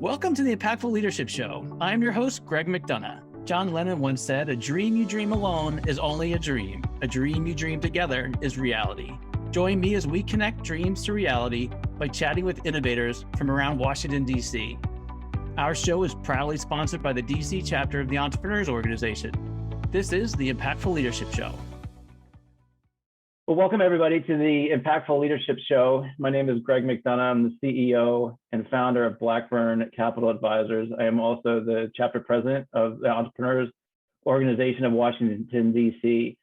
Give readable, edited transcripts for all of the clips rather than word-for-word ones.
Welcome to the Impactful Leadership Show. I'm your host, Greg McDonough. John Lennon once said, "A dream you dream alone is only a dream. A dream you dream together is reality." Join me as we connect dreams to reality by chatting with innovators from around Washington, D.C. Our show is proudly sponsored by the D.C. chapter of the Entrepreneurs Organization. This is the Impactful Leadership Show. Well, welcome everybody to the Impactful Leadership Show. My name is Greg McDonough. I'm the CEO and founder of Blackburn Capital Advisors. I am also the chapter president of the Entrepreneurs Organization of Washington, D.C.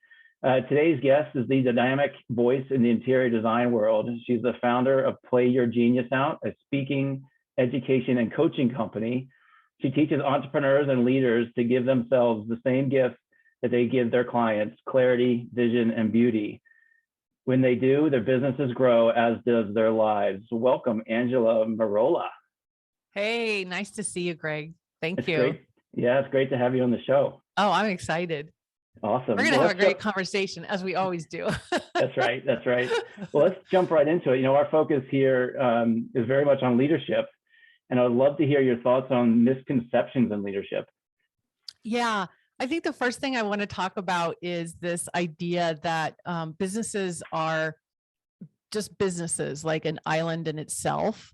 Today's guest is the dynamic voice in the interior design world. She's the founder of Play Your Genius Out, a speaking, education, and coaching company. She teaches entrepreneurs and leaders to give themselves the same gifts that they give their clients: clarity, vision, and beauty. When they do, their businesses grow, as does their lives. Welcome, Angela Merola. Hey, nice to see you, Greg. Thank you. Great. Yeah, it's great to have you on the show. Oh, I'm excied. Awesome. We're going to have a great conversation, as we always do. That's right. That's right. Well, let's jump right into it. You know, our focus here is very much on leadership, and I would love to hear your thoughts on misconceptions in leadership. Yeah. I think the first thing I want to talk about is this idea that businesses are just businesses, like an island in itself.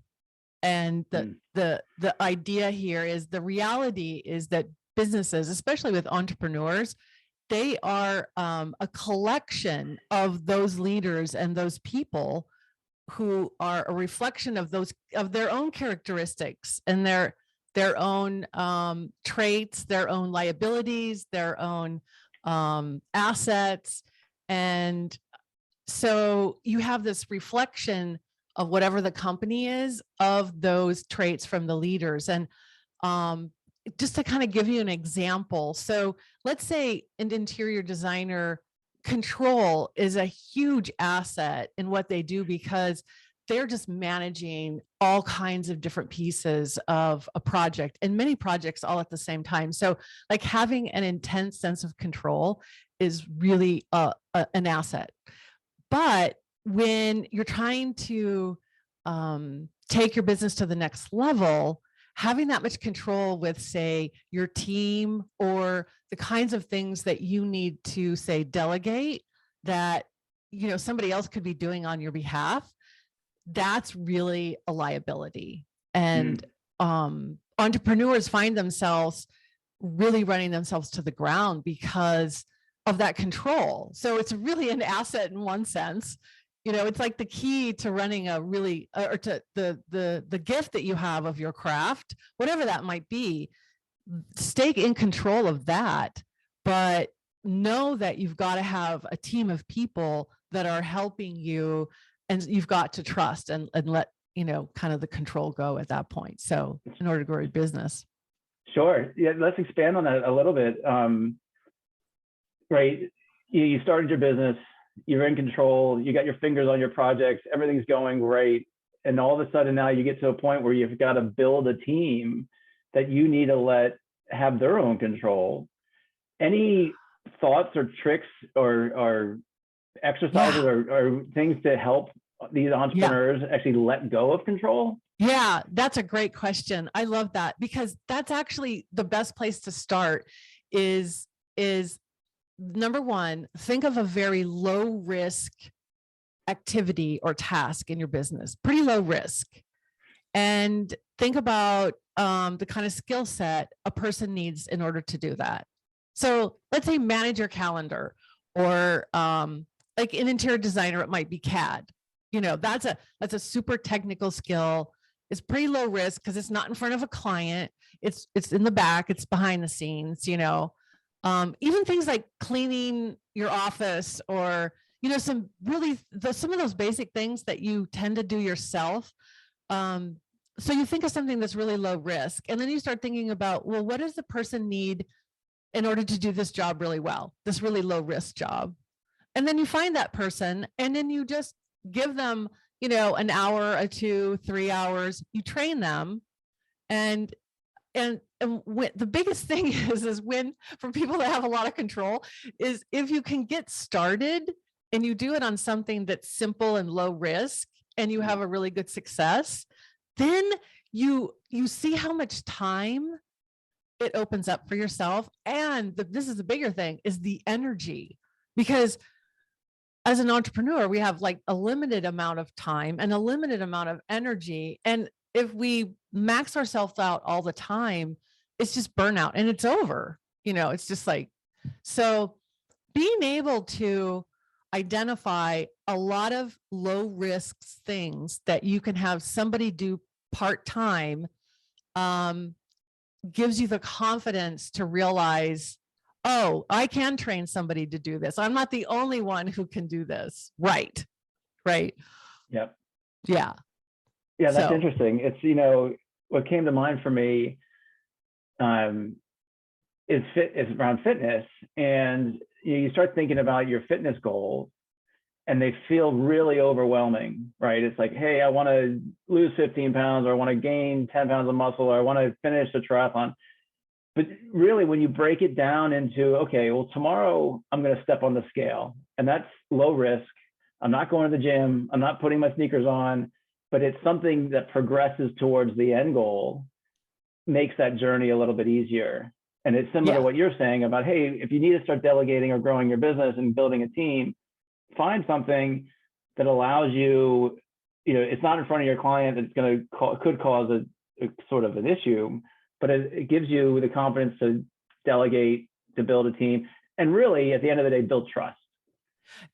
And the idea here is, the reality is that businesses, especially with entrepreneurs, they are a collection of those leaders and those people who are a reflection of their own characteristics and their own traits, their own liabilities, their own assets. And so you have this reflection of whatever the company is, of those traits from the leaders. And just to kind of give you an example, so let's say an interior designer, control is a huge asset in what they do, because they're just managing all kinds of different pieces of a project, and many projects all at the same time. So like having an intense sense of control is really an asset. But when you're trying to take your business to the next level, having that much control with, say, your team, or the kinds of things that you need to, say, delegate that, you know, somebody else could be doing on your behalf, that's really a liability. And entrepreneurs find themselves really running themselves to the ground because of that control. So it's really an asset in one sense. You know, it's like the key to running a really, or to the gift that you have of your craft, whatever that might be. Stay in control of that, but know that you've got to have a team of people that are helping you, and you've got to trust and let, you know, kind of the control go at that point. So in order to grow your business. Sure. Yeah. Let's expand on that a little bit. Right. You started your business, you're in control, you got your fingers on your projects, everything's going great. And all of a sudden now you get to a point where you've got to build a team that you need to let have their own control. Any thoughts or tricks or exercises or things to help these entrepreneurs actually let go of control? Yeah, that's a great question. I love that, because that's actually the best place to start. Is number one, think of a very low risk activity or task in your business, pretty low risk, and think about the kind of skill set a person needs in order to do that. So let's say manage your calendar, or like an interior designer, it might be CAD. You know, that's a super technical skill. It's pretty low risk because it's not in front of a client. It's in the back. It's behind the scenes. You know, even things like cleaning your office, or, you know, some of those basic things that you tend to do yourself. So you think of something that's really low risk, and then you start thinking about, well, what does the person need in order to do this job really well, this really low risk job? And then you find that person, and then you just give them, you know, an hour or 2, 3 hours, you train them. And when, the biggest thing is when, for people that have a lot of control, is if you can get started and you do it on something that's simple and low risk, and you have a really good success, then you see how much time it opens up for yourself. And this is the bigger thing, is the energy. Because as an entrepreneur, we have like a limited amount of time and a limited amount of energy. And if we max ourselves out all the time, it's just burnout and it's over. It's just like, so being able to identify a lot of low risk things that you can have somebody do part-time, gives you the confidence to realize, oh, I can train somebody to do this. I'm not the only one who can do this. Right. Yep. Yeah. Yeah, that's interesting. It's, what came to mind for me is around fitness. And you start thinking about your fitness goals and they feel really overwhelming, right? It's like, hey, I want to lose 15 pounds, or I want to gain 10 pounds of muscle, or I want to finish a triathlon. But really, when you break it down into, okay, well, tomorrow I'm going to step on the scale, and that's low risk. I'm not going to the gym. I'm not putting my sneakers on, but it's something that progresses towards the end goal, makes that journey a little bit easier. And it's similar to what you're saying about, hey, if you need to start delegating or growing your business and building a team, find something that allows you, it's not in front of your client that's could cause a sort of an issue, but it gives you the confidence to delegate, to build a team, and really at the end of the day, build trust.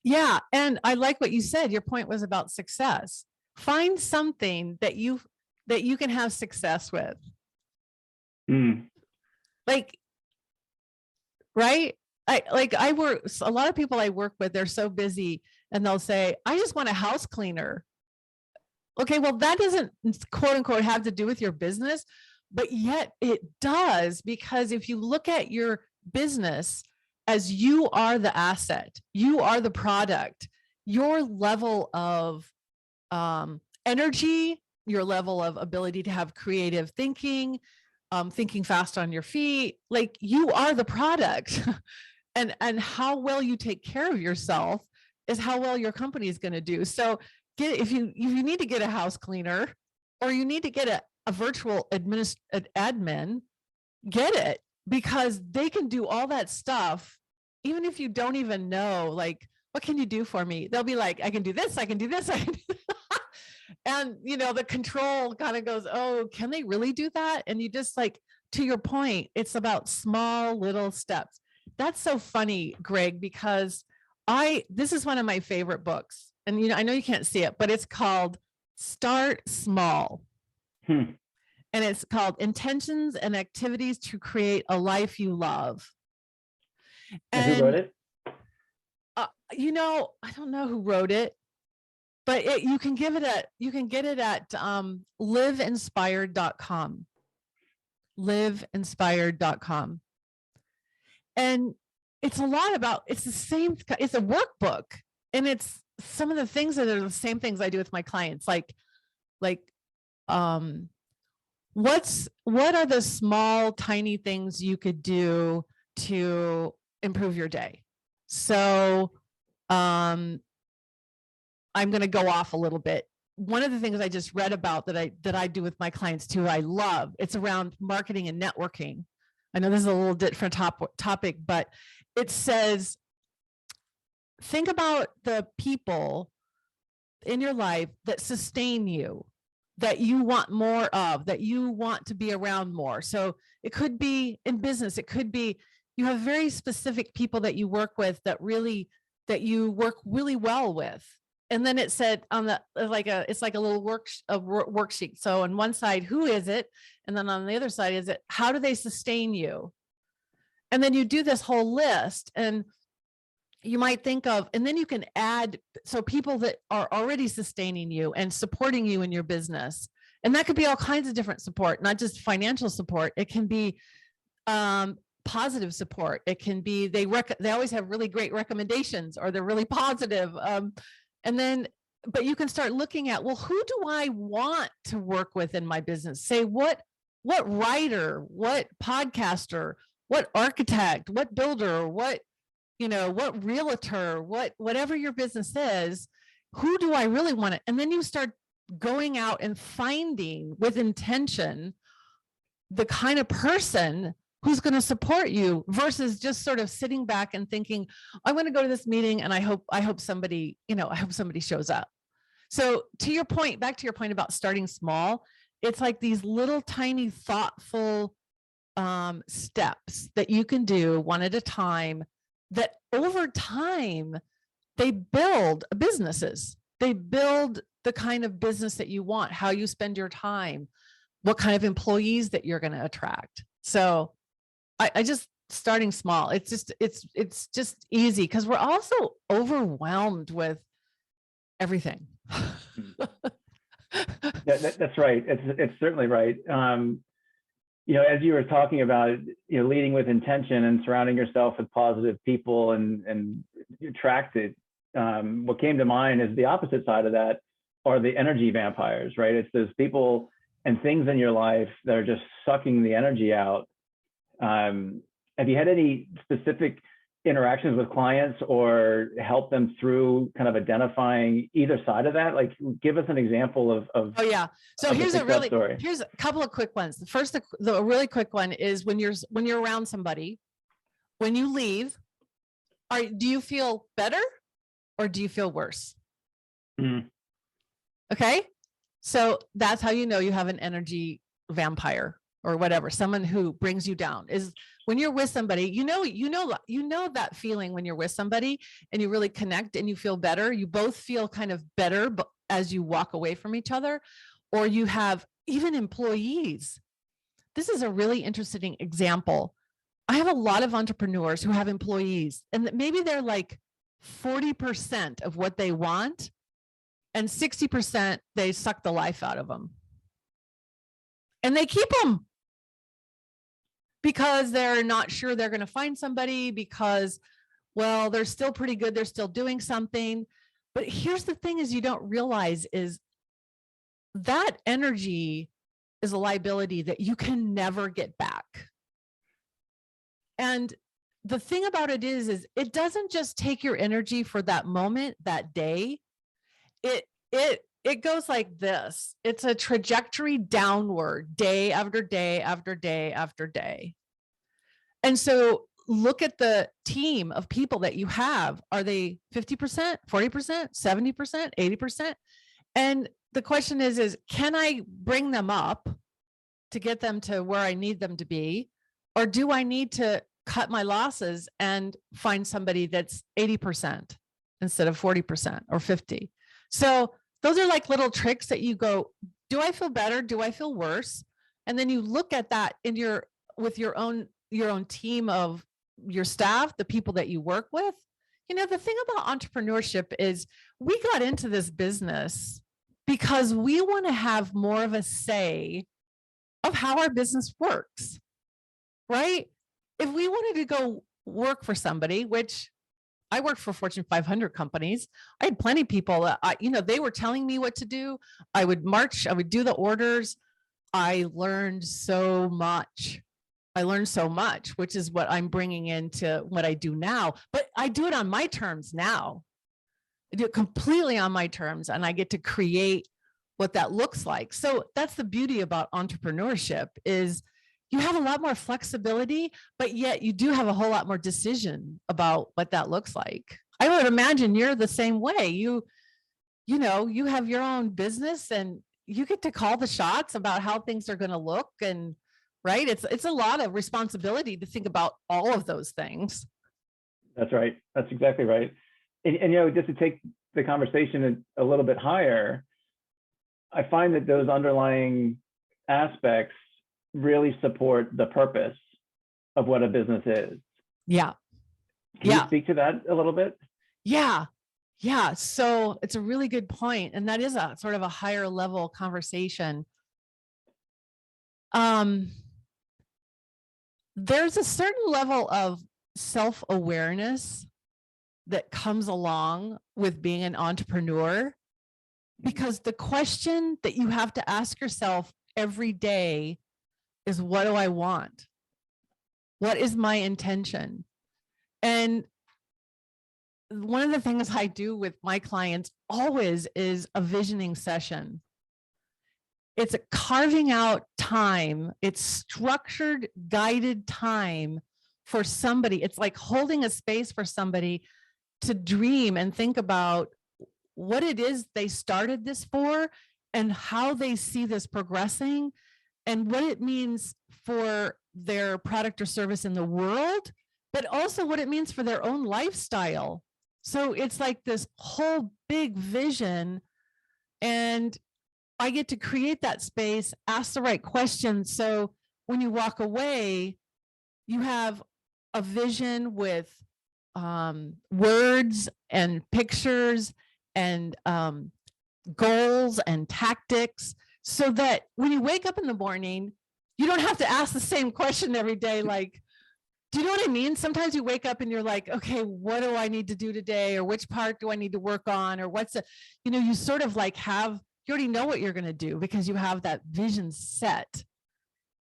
Yeah. And I like what you said. Your point was about success. Find something that you can have success with. Like, right? A lot of people I work with, they're so busy and they'll say, I just want a house cleaner. Okay, well, that doesn't quote unquote have to do with your business, but yet it does, because if you look at your business as you are the asset, you are the product, your level of energy, your level of ability to have creative thinking, thinking fast on your feet, like you are the product. and how well you take care of yourself is how well your company is going to do. So if you need to get a house cleaner, or you need to get a virtual admin, get it, because they can do all that stuff. Even if you don't even know, like, what can you do for me? They'll be like, I can do this, I can do this, I can do that. And, the control kind of goes, oh, can they really do that? And you just, like, to your point, it's about small little steps. That's so funny, Greg, because this is one of my favorite books. And, I know you can't see it, but it's called Start Small. And it's called Intentions and Activities to Create a Life You Love. And who wrote it? I don't know who wrote it, but you can get it at liveinspired.com. liveinspired.com. And it's a lot about, it's a workbook, and it's some of the things that are the same things I do with my clients. Like, what are the small, tiny things you could do to improve your day? So, I'm going to go off a little bit. One of the things I just read about that I do with my clients too, I love, it's around marketing and networking. I know this is a little different topic, but it says, think about the people in your life that sustain you, that you want more of, that you want to be around more. So it could be in business. It could be, you have very specific people that you work with that you work really well with. And then it said on it's like a little worksheet. So on one side, who is it? And then on the other side, is it, how do they sustain you? And then you do this whole list, and you might think of, and then you can add, so people that are already sustaining you and supporting you in your business. And that could be all kinds of different support, not just financial support. It can be positive support. It can be, they always have really great recommendations, or they're really positive. And then, but you can start looking at, well, who do I want to work with in my business? Say, what writer, what podcaster, what architect, what builder, what realtor, whatever your business is, who do I really want it? And then you start going out and finding with intention the kind of person who's going to support you versus just sort of sitting back and thinking, I'm going to go to this meeting and I hope somebody, I hope somebody shows up. So to your point, back to your point about starting small, it's like these little tiny thoughtful steps that you can do one at a time that over time, they build businesses. They build the kind of business that you want, how you spend your time, what kind of employees that you're going to attract. So I just starting small. It's just easy because we're also overwhelmed with everything. That's right. It's certainly right. As you were talking about, leading with intention and surrounding yourself with positive people and attract it. What came to mind is the opposite side of that are the energy vampires, right? It's those people and things in your life that are just sucking the energy out. Have you had any specific interactions with clients or help them through kind of identifying either side of that? Like, give us an example of oh yeah. So here's a couple of quick ones. The first, the really quick one is when you're around somebody, when you leave, do you feel better or do you feel worse? Mm. Okay. So that's how you know you have an energy vampire or whatever, someone who brings you down is when you're with somebody, you know that feeling when you're with somebody and you really connect and you feel better. You both feel kind of better as you walk away from each other, or you have even employees. This is a really interesting example. I have a lot of entrepreneurs who have employees and maybe they're like 40% of what they want and 60% they suck the life out of them. And they keep them because they're not sure they're going to find somebody because, well, they're still pretty good. They're still doing something. But here's the thing is you don't realize is that energy is a liability that you can never get back. And the thing about it is it doesn't just take your energy for that moment, that day. It goes like this. It's a trajectory downward day after day after day after day. And so look at the team of people that you have. Are they 50%, 40%, 70%, 80%? And the question is can I bring them up to get them to where I need them to be? Or do I need to cut my losses and find somebody that's 80% instead of 40% or 50? So those are like little tricks that you go, do I feel better? Do I feel worse? And then you look at that with your own team of your staff, the people that you work with. The thing about entrepreneurship is we got into this business because we want to have more of a say of how our business works, right? If we wanted to go work for somebody, which I worked for Fortune 500 companies. I had plenty of people that, they were telling me what to do. I would march, I would do the orders. I learned so much. Which is what I'm bringing into what I do now, but I do it on my terms now. I do it completely on my terms and I get to create what that looks like. So that's the beauty about entrepreneurship is you have a lot more flexibility, but yet you do have a whole lot more decision about what that looks like. I would imagine you're the same way. You have your own business and you get to call the shots about how things are going to look. And right. It's a lot of responsibility to think about all of those things. That's right. That's exactly right. And just to take the conversation a little bit higher, I find that those underlying aspects really support the purpose of what a business is. Yeah. Can you speak to that a little bit? Yeah. Yeah. So it's a really good point. And that is a sort of a higher level conversation. There's a certain level of self-awareness that comes along with being an entrepreneur, because the question that you have to ask yourself every day is, what do I want? What is my intention? And one of the things I do with my clients always is a visioning session. It's a carving out time. It's structured, guided time for somebody. It's like holding a space for somebody to dream and think about what it is they started this for and how they see this progressing and what it means for their product or service in the world, but also what it means for their own lifestyle. So it's like this whole big vision, and I get to create that space, ask the right questions. So when you walk away, you have a vision with words and pictures and goals and tactics, so that when you wake up in the morning, you don't have to ask the same question every day. Like, do you know what I mean? Sometimes you wake up and you're like, okay, what do I need to do today? Or which part do I need to work on? Or what's the, you sort of like you already know what you're going to do because you have that vision set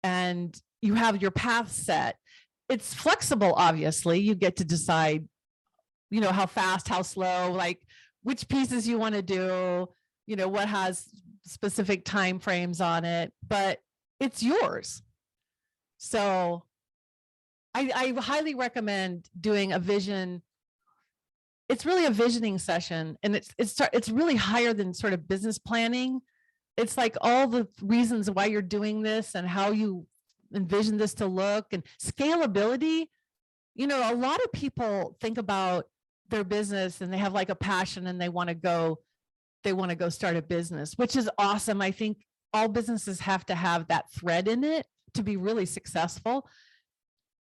and you have your path set. It's flexible, obviously. You get to decide, how fast, how slow, like which pieces you want to do, what has specific time frames on it, but it's yours. So I highly recommend doing a vision. It's really a visioning session, and it's really higher than sort of business planning. It's like all the reasons why you're doing this and how you envision this to look, and scalability. A lot of people think about their business and they have like a passion and they want to go start a business, which is awesome. I think all businesses have to have that thread in it to be really successful.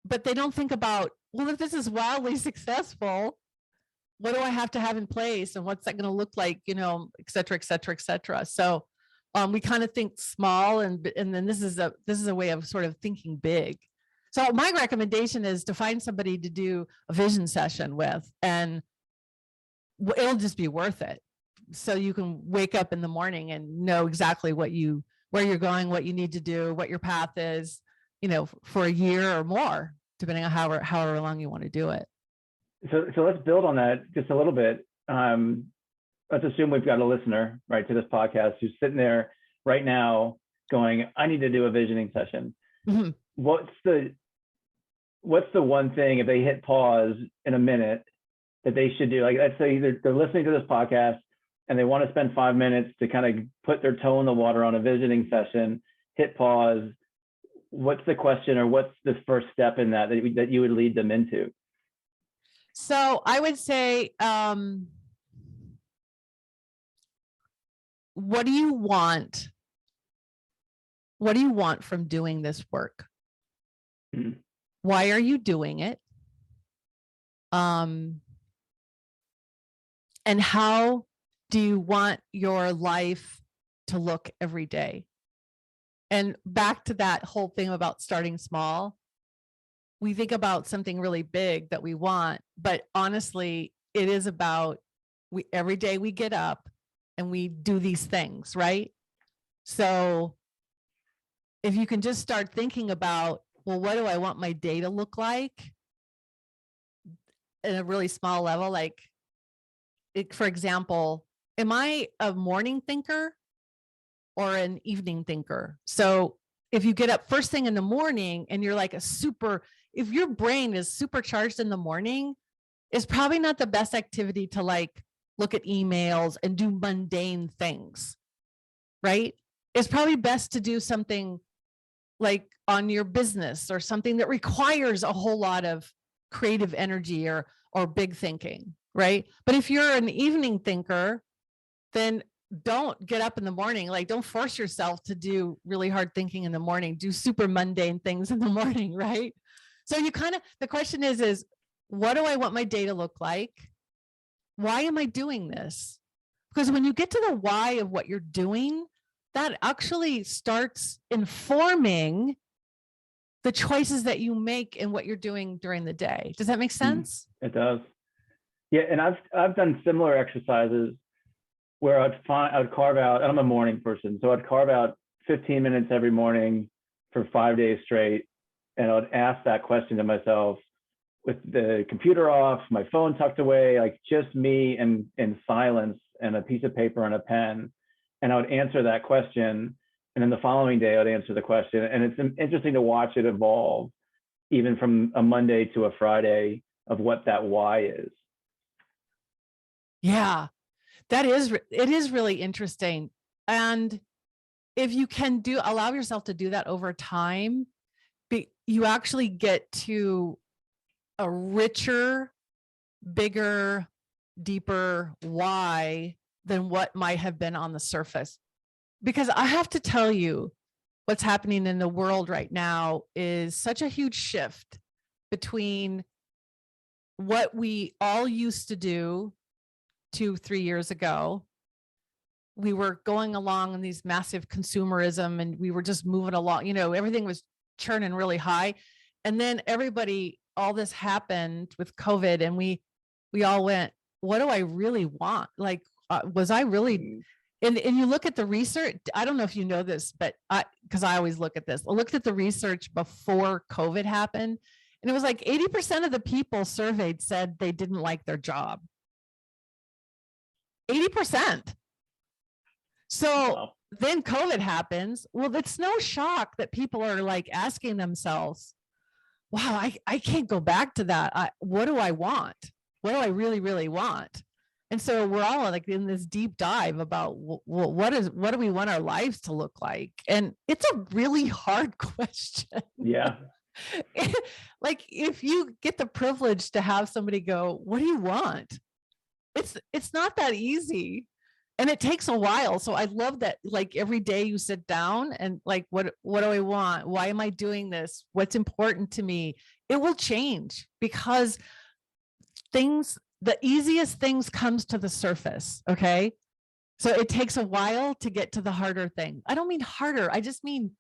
But they don't think about, well, if this is wildly successful, what do I have to have in place and what's that going to look like, et cetera, et cetera, et cetera. So we kind of think small, and then this is a way of sort of thinking big. So my recommendation is to find somebody to do a vision session with, and it'll just be worth it. So you can wake up in the morning and know exactly where you're going, what you need to do, what your path is, for a year or more, depending on however long you want to do it. So let's build on that just a little bit. Let's assume we've got a listener, right, to this podcast who's sitting there right now going, I need to do a visioning session. Mm-hmm. What's the one thing, if they hit pause in a minute, that they should do? Like, let's say they're listening to this podcast and they want to spend 5 minutes to kind of put their toe in the water on a visioning session, hit pause. What's the question, or what's the first step in that you would lead them into? So I would say, what do you want? What do you want from doing this work? Mm-hmm. Why are you doing it? And how do you want your life to look every day? And back to that whole thing about starting small, we think about something really big that we want, but honestly, it is about every day we get up and we do these things, right? So if you can just start thinking about, well, what do I want my day to look like at a really small level? Like, for example, am I a morning thinker or an evening thinker? So if you get up first thing in the morning and you're like if your brain is supercharged in the morning, it's probably not the best activity to like look at emails and do mundane things, right? It's probably best to do something like on your business or something that requires a whole lot of creative energy or big thinking, right? But if you're an evening thinker, then don't get up in the morning. Like, don't force yourself to do really hard thinking in the morning. Do super mundane things in the morning, right? So the question is what do I want my day to look like? Why am I doing this? Because when you get to the why of what you're doing, that actually starts informing the choices that you make and what you're doing during the day. Does that make sense? It does. Yeah, and I've done similar exercises where I'd carve out, I'm a morning person, so I'd carve out 15 minutes every morning for 5 days straight, and I'd ask that question to myself with the computer off, my phone tucked away, like just me and in silence, and a piece of paper and a pen. And I would answer that question And then the following day, I'd answer the question. And it's interesting to watch it evolve, even from a Monday to a Friday, of what that why is. Yeah, it is really interesting. And if you can allow yourself to do that over time, you actually get to a richer, bigger, deeper why than what might have been on the surface. Because I have to tell you, what's happening in the world right now is such a huge shift between what we all used to do 2-3 years ago. We were going along in these massive consumerism and we were just moving along, everything was churning really high. And then all this happened with COVID and we all went, what do I really want? Like, was I really, and you look at the research, I don't know if you know this, but because I always look at this, I looked at the research before COVID happened and it was like 80% of the people surveyed said they didn't like their job. 80%. So wow. Then COVID happens. Well, it's no shock that people are like asking themselves, wow, I can't go back to that. What do I want? What do I really, really want? And so we're all like in this deep dive about what do we want our lives to look like? And it's a really hard question. Yeah. Like if you get the privilege to have somebody go, what do you want? It's not that easy. And it takes a while. So I love that, like every day you sit down and like, what do I want? Why am I doing this? What's important to me? It will change because the easiest things comes to the surface. Okay. So it takes a while to get to the harder thing. I don't mean harder. I just mean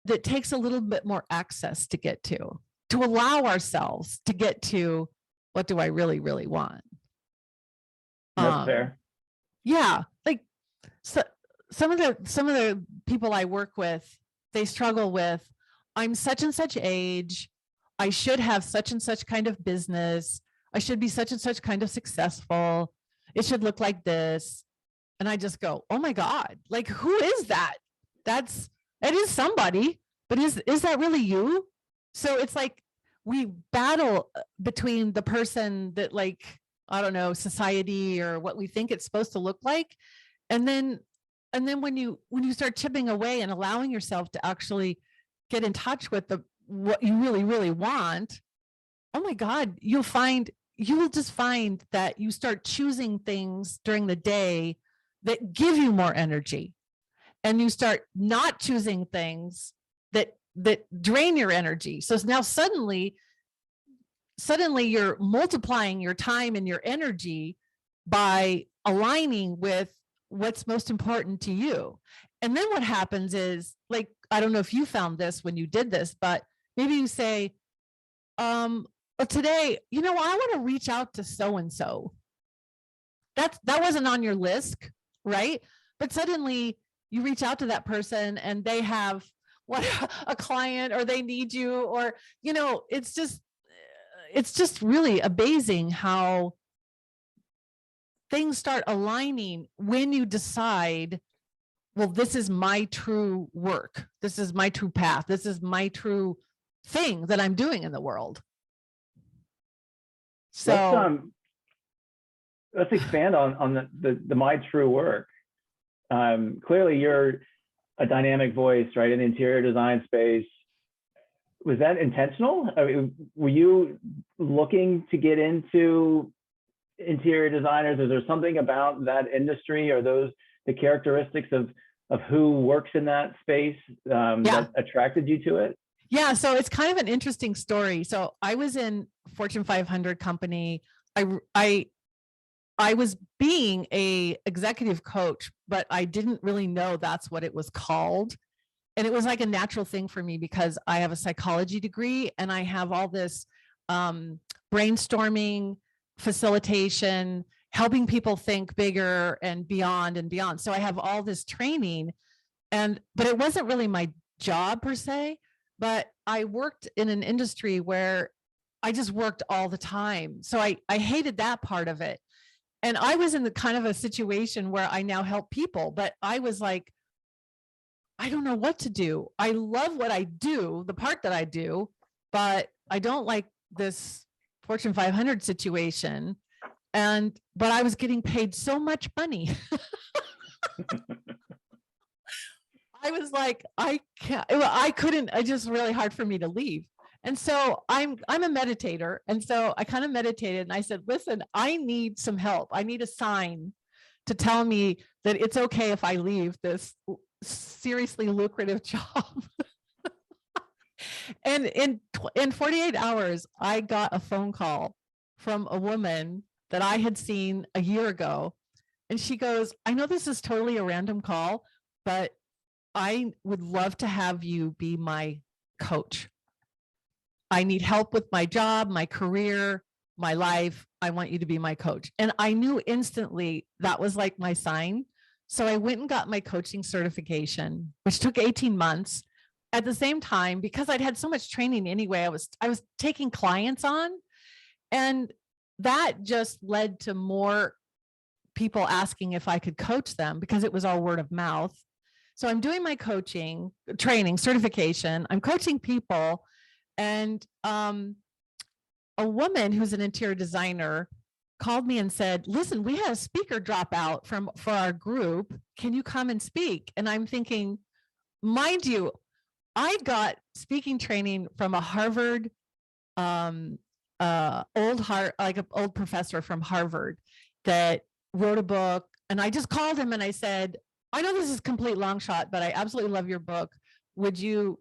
that takes a little bit more access to get to allow ourselves to get to what do I really, really want? That's fair. Yeah. Like so some of the people I work with, they struggle with, I'm such and such age. I should have such and such kind of business. I should be such and such kind of successful. It should look like this. And I just go, oh my God, like, who is that? It is somebody, but is that really you? So it's like, we battle between the person that, like, I don't know, society or what we think it's supposed to look like. And then when you start chipping away and allowing yourself to actually get in touch with what you really, really want, oh my God, you will just find that you start choosing things during the day that give you more energy. And you start not choosing things that drain your energy. So now suddenly you're multiplying your time and your energy by aligning with what's most important to you. And then what happens is, like, I don't know if you found this when you did this, but maybe you say, today, I want to reach out to so-and-so. That wasn't on your list, right? But suddenly you reach out to that person and they have a client, or they need you, or, it's just really amazing how things start aligning when you decide, well, this is my true work. This is my true path. This is my true thing that I'm doing in the world. So let's expand on the my true work. Clearly you're a dynamic voice, right? In the interior design space. Was that intentional? I mean, were you looking to get into interior designers? Is there something about that industry or the characteristics of who works in that space that attracted you to it? Yeah, so it's kind of an interesting story. So I was in Fortune 500 company. I was being a executive coach, but I didn't really know that's what it was called. And it was like a natural thing for me because I have a psychology degree and I have all this brainstorming, facilitation, helping people think bigger and beyond and beyond. So I have all this training, but it wasn't really my job per se, but I worked in an industry where I just worked all the time. So I hated that part of it. And I was in the kind of a situation where I now help people, but I was like, I don't know what to do. I love what I do, the part that I do, but I don't like this Fortune 500 situation. But I was getting paid so much money. I was like, I can't, I couldn't, it's just really hard for me to leave. And so I'm a meditator. And so I kind of meditated and I said, listen, I need some help. I need a sign to tell me that it's okay if I leave this seriously lucrative job. And in 48 hours, I got a phone call from a woman that I had seen a year ago. And she goes, I know this is totally a random call, but I would love to have you be my coach. I need help with my job, my career, my life. I want you to be my coach. And I knew instantly that was like my sign. So I went and got my coaching certification, which took 18 months. At the same time, because I'd had so much training anyway, I was taking clients on, and that just led to more people asking if I could coach them because it was all word of mouth. So I'm doing my coaching, training, certification. I'm coaching people. And a woman who's an interior designer called me and said, listen, we had a speaker drop out for our group. Can you come and speak? And I'm thinking, mind you, I got speaking training from a Harvard, old professor from Harvard that wrote a book. And I just called him and I said, I know this is a complete long shot, but I absolutely love your book. Would you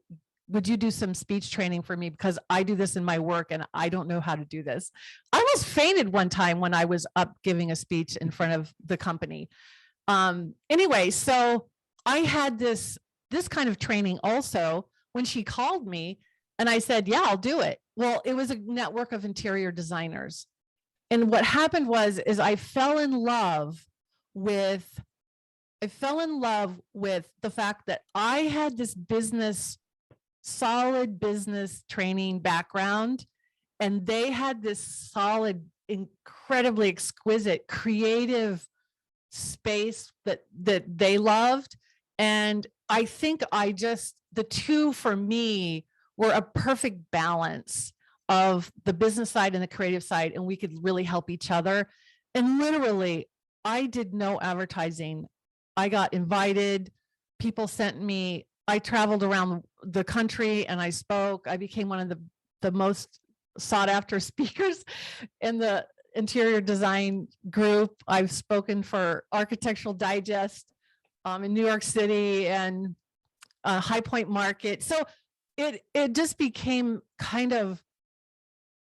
do some speech training for me? Because I do this in my work and I don't know how to do this. I almost fainted one time when I was up giving a speech in front of the company. Anyway, so I had this kind of training also when she called me and I said, yeah, I'll do it. Well, it was a network of interior designers. And what happened is I fell in love with the fact that I had this solid business training background, and they had this solid, incredibly exquisite, creative space that they loved. And I think the two for me were a perfect balance of the business side and the creative side, and we could really help each other. And literally, I did no advertising. I got invited. People sent me. I traveled around the country and I spoke. I became one of the most sought after speakers in the interior design group. I've spoken for Architectural Digest in New York City and High Point Market. So it just became kind of,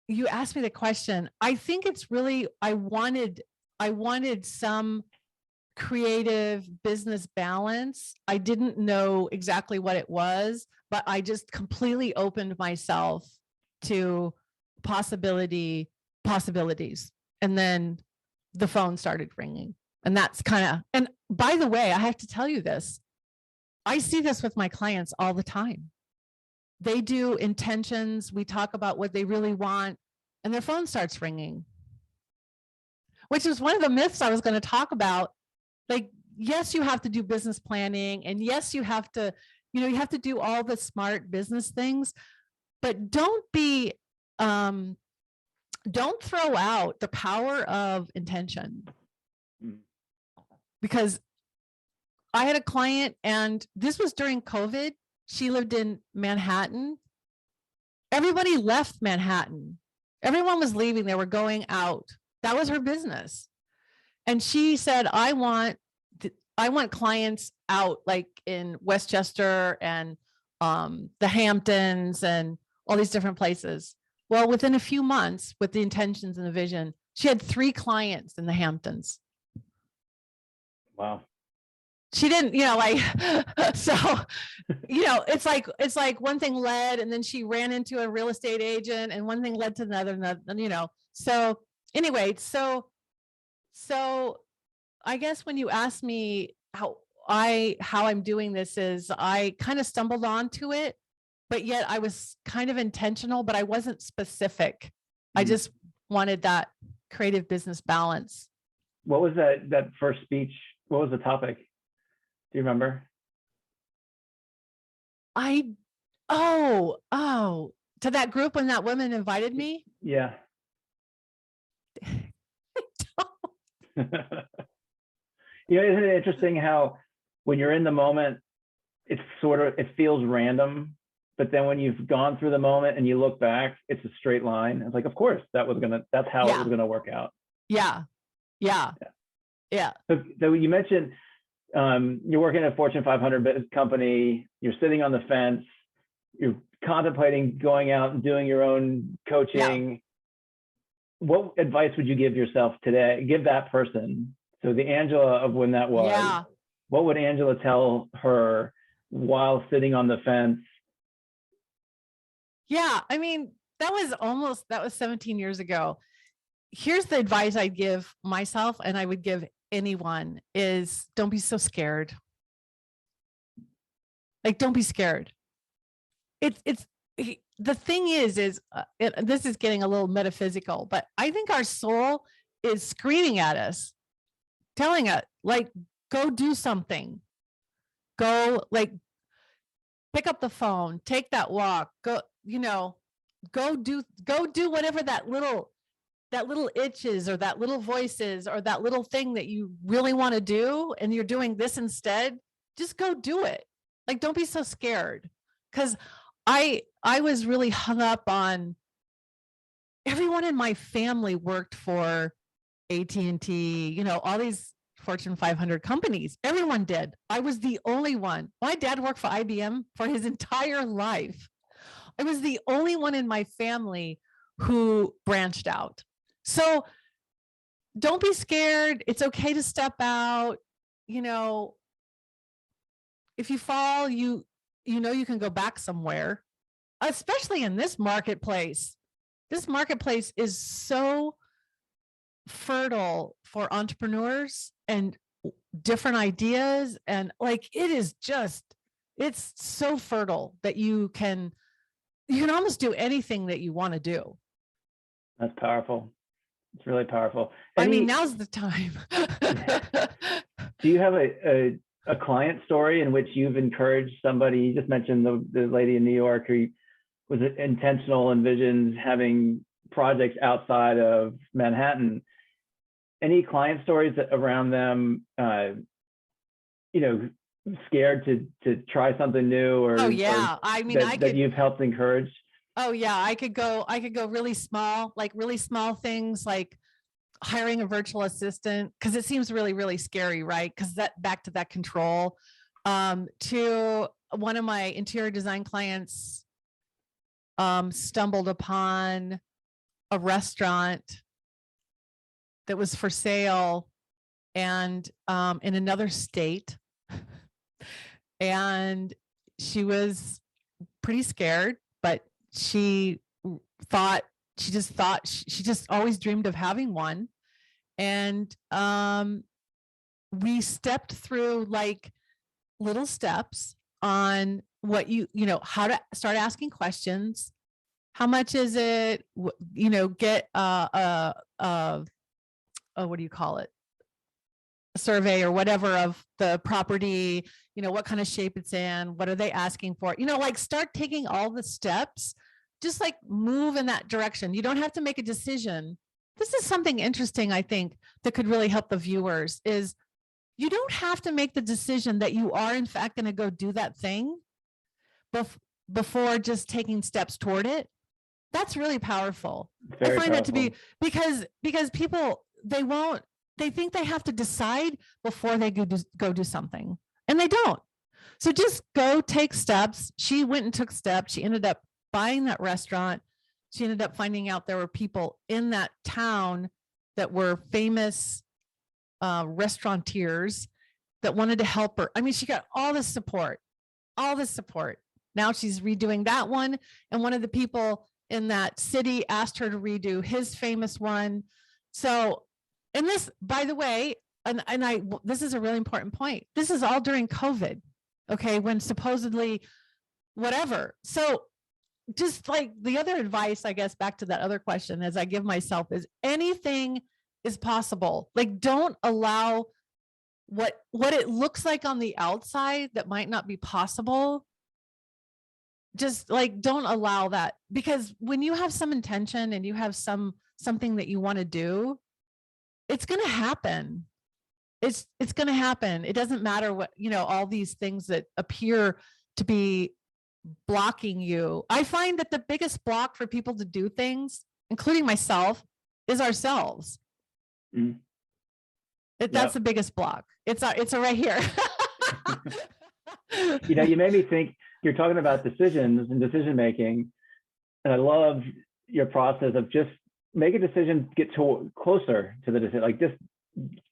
you asked me the question. I think it's really, I wanted some creative business balance. I didn't know exactly what it was, but I just completely opened myself to possibilities. And then the phone started ringing. And that's and by the way, I have to tell you this. I see this with my clients all the time. They do intentions. We talk about what they really want, and their phone starts ringing, which is one of the myths I was going to talk about. Like, yes, you have to do business planning, and yes, you have to do all the smart business things, but don't throw out the power of intention. Because I had a client, and this was during COVID. She lived in Manhattan. Everybody left Manhattan. Everyone was leaving. They were going out. That was her business. And she said, I want clients out, like in Westchester and the Hamptons and all these different places. Well, within a few months, with the intentions and the vision, she had 3 clients in the Hamptons. Wow. She didn't, so, it's like one thing led, and then she ran into a real estate agent, and one thing led to another, so anyway, so I guess when you ask me how I'm doing this, is I kind of stumbled onto it, but yet I was kind of intentional, but I wasn't specific. I just wanted that creative business balance. What was that first speech? What was the topic? Do you remember? Oh, to that group when that woman invited me. Yeah. Isn't it interesting how when you're in the moment, it feels random, but then when you've gone through the moment and you look back, it's a straight line. It's like, of course, that's how it was gonna work out. Yeah. So you mentioned you're working at a Fortune 500 company, you're sitting on the fence, you're contemplating going out and doing your own coaching. Yeah. What advice would you give yourself today? Give that person. So the Angela of when that was, what would Angela tell her while sitting on the fence? Yeah, I mean, that was 17 years ago. Here's the advice I'd give myself, and I would give anyone, is don't be so scared. Like, don't be scared. The thing is this is getting a little metaphysical, but I think our soul is screaming at us, telling us, like, go do something. Go, like, pick up the phone, take that walk, go do whatever that little itch is, or that little voice is, or that little thing that you really want to do, and you're doing this instead. Just go do it. Like, don't be so scared. Because I was really hung up on, everyone in my family worked for AT&T, all these Fortune 500 companies. Everyone did. I was the only one. My dad worked for IBM for his entire life. I was the only one in my family who branched out. So don't be scared. It's okay to step out. If you fall, you can go back somewhere, especially in this marketplace. This marketplace is so fertile for entrepreneurs and different ideas. And like, it's so fertile that you can almost do anything that you want to do. That's powerful. It's really powerful. I mean, now's the time. Do you have a client story in which you've encouraged somebody? You just mentioned the lady in New York who was intentional, envisions having projects outside of Manhattan. Any client stories around them, scared to try something new, or that you've helped encourage? Oh yeah, I could go really small things, like hiring a virtual assistant, because it seems really, really scary, right? Because back to that control. To one of my interior design clients, stumbled upon a restaurant that was for sale, and in another state, and she was pretty scared, but she just always dreamed of having one. And we stepped through like little steps on what how to start asking questions. How much is it? Get what do you call it? A survey or whatever of the property, what kind of shape it's in, what are they asking for? Like, start taking all the steps, just like move in that direction. You don't have to make a decision. This is something interesting, I think, that could really help the viewers, is you don't have to make the decision that you are in fact going to go do that thing before just taking steps toward it. That's really powerful. Very I find powerful. that to be, because people, they think they have to decide before they go do something, and they don't. So just go take steps. She went and took steps. She ended up buying that restaurant. She ended up finding out there were people in that town that were famous restaurateurs that wanted to help her. I mean, she got all this support. Now she's redoing that one. And one of the people in that city asked her to redo his famous one. So, and this, by the way, this is a really important point. This is all during COVID, okay, when supposedly whatever. So just like the other advice, I guess, back to that other question, as I give myself, is anything is possible. Like, don't allow what it looks like on the outside that might not be possible just like, don't allow that, because when you have some intention and you have something that you want to do, it's going to happen. It's going to happen. It doesn't matter what, all these things that appear to be blocking you. I find that the biggest block for people to do things, including myself, is ourselves. Mm. That's the biggest block. It's right here. You made me think, you're talking about decisions and decision making, and I love your process of just make a decision, get closer to the decision, like just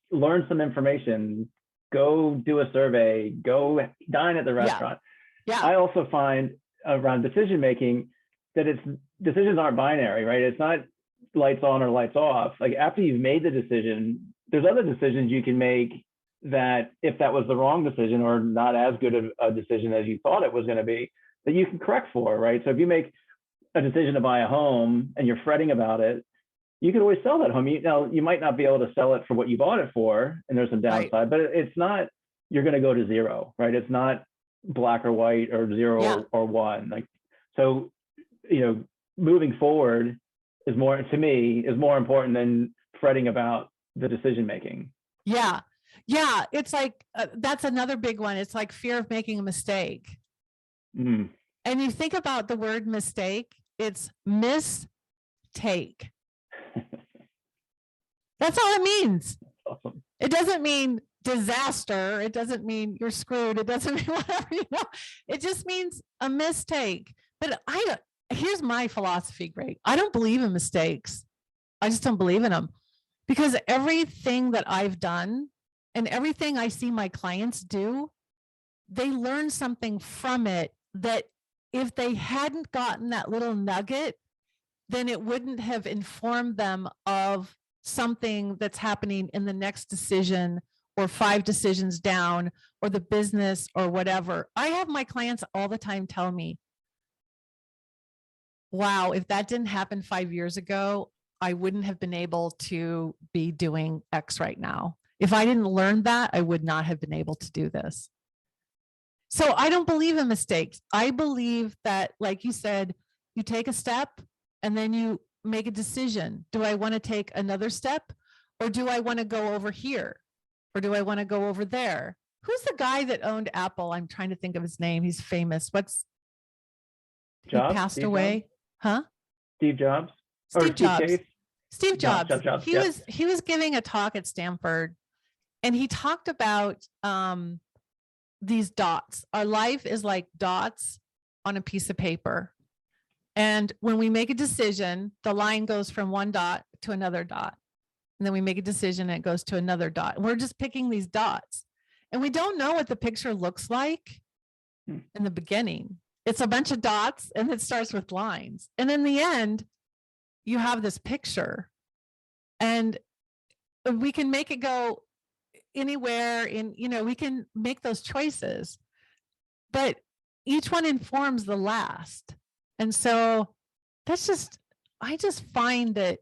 learn some information, go do a survey, go dine at the restaurant. Yeah. I also find around decision making that decisions aren't binary, right? It's not lights on or lights off. Like after you've made the decision, there's other decisions you can make that if that was the wrong decision or not as good of a decision as you thought it was going to be, that you can correct for, right? So if you make a decision to buy a home and you're fretting about it, you can always sell that home. You might not be able to sell it for what you bought it for, and there's some downside, right, but it's not, you're going to go to zero, right? It's not black or white or zero or one. Like, so, moving forward is more, to me, is more important than fretting about the decision making. Yeah. It's like, that's another big one. It's like fear of making a mistake. Mm. And you think about the word mistake, it's mistake. That's all it means. Awesome. It doesn't mean disaster. It doesn't mean you're screwed. It doesn't mean whatever, it just means a mistake. But here's my philosophy, Greg. I don't believe in mistakes. I just don't believe in them, because everything that I've done and everything I see my clients do, they learn something from it that if they hadn't gotten that little nugget, then it wouldn't have informed them of something that's happening in the next decision or 5 decisions down or the business or whatever. I have my clients all the time tell me, wow, if that didn't happen 5 years ago, I wouldn't have been able to be doing X right now. If I didn't learn that, I would not have been able to do this. So I don't believe in mistakes. I believe that, like you said, you take a step and then you make a decision. Do I want to take another step, or do I want to go over here, or do I want to go over there? Who's the guy that owned Apple? I'm trying to think of his name. He's famous. Jobs? He passed Steve away. Jobs? Huh? Steve Jobs? Steve Jobs. Steve Jobs. Jobs. He was giving a talk at Stanford, and he talked about these dots. Our life is like dots on a piece of paper. And when we make a decision, the line goes from one dot to another dot. And then we make a decision and it goes to another dot. And we're just picking these dots. And we don't know what the picture looks like in the beginning. It's a bunch of dots and it starts with lines. And in the end, you have this picture. And we can make it go anywhere we can make those choices. But each one informs the last. And so I just find that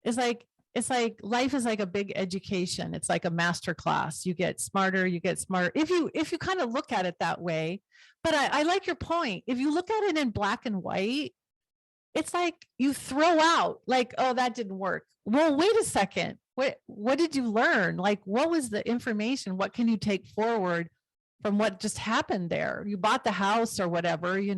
it's like life is like a big education. It's like a master class. You get smarter, if you kind of look at it that way. But I like your point. If you look at it in black and white, it's like you throw out like, oh, that didn't work. Well, wait a second. What did you learn? Like, what was the information? What can you take forward from what just happened there? You bought the house or whatever, you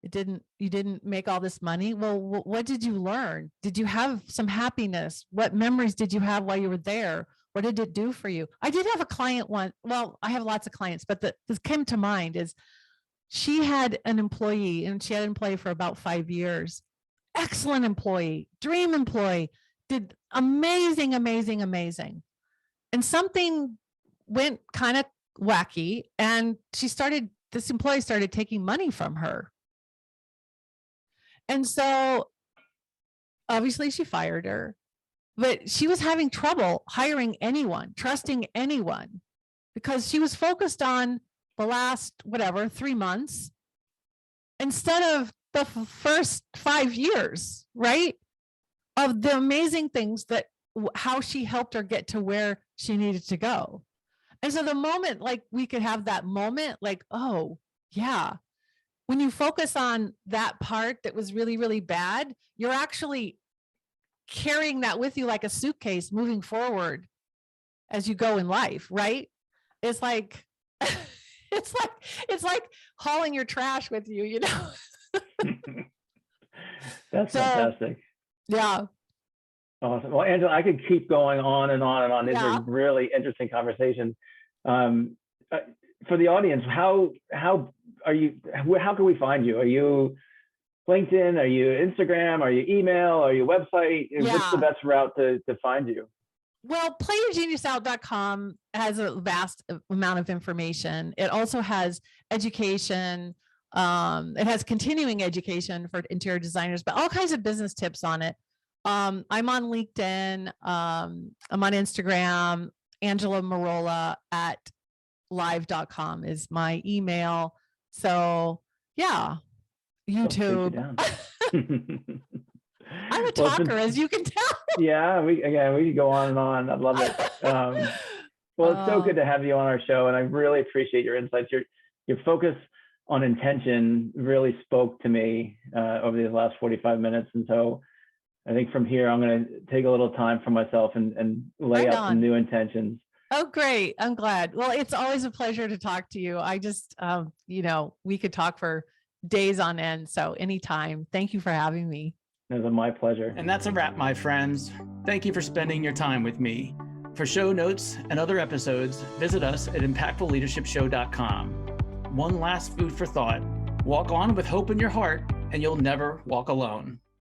didn't make all this money. Well, what did you learn? Did you have some happiness? What memories did you have while you were there? What did it do for you? I did have a client once. Well, I have lots of clients, but this came to mind is she had an employee, and she had an employee for about 5 years. Excellent employee, dream employee, did amazing. And something went kind of wacky, and this employee started taking money from her. And so obviously she fired her, but she was having trouble hiring anyone, trusting anyone, because she was focused on the last, 3 months instead of the first 5 years, right? Of the amazing things how she helped her get to where she needed to go. And so the moment, like we could have that moment, like, oh yeah, when you focus on that part that was really, really bad, you're actually carrying that with you like a suitcase moving forward as you go in life, right? It's like, it's like hauling your trash with you, you know? That's So, fantastic. yeah. Awesome. Well, Angela, I could keep going on and on and on. These Yeah. are really interesting conversations. For the audience, how are you? How can we find you? Are you LinkedIn? Are you Instagram? Are you email? Are you website? Yeah. What's the best route to find you? Well, playyourgeniusout.com has a vast amount of information. It also has education. It has continuing education for interior designers, but all kinds of business tips on it. I'm on LinkedIn. I'm on Instagram. Angela Merola at live.com is my email. So yeah, YouTube. I'm a talker, as you can tell. Yeah, we could go on and on. I love it. Well, it's so good to have you on our show, and I really appreciate your insights. Your focus on intention really spoke to me over these last 45 minutes, and so I think from here I'm going to take a little time for myself and lay out some new intentions. Oh, great. I'm glad. Well, it's always a pleasure to talk to you. I just, we could talk for days on end. So anytime. Thank you for having me. It was my pleasure. And that's a wrap, my friends. Thank you for spending your time with me. For show notes and other episodes, visit us at impactfulleadershipshow.com. One last food for thought. Walk on with hope in your heart, and you'll never walk alone.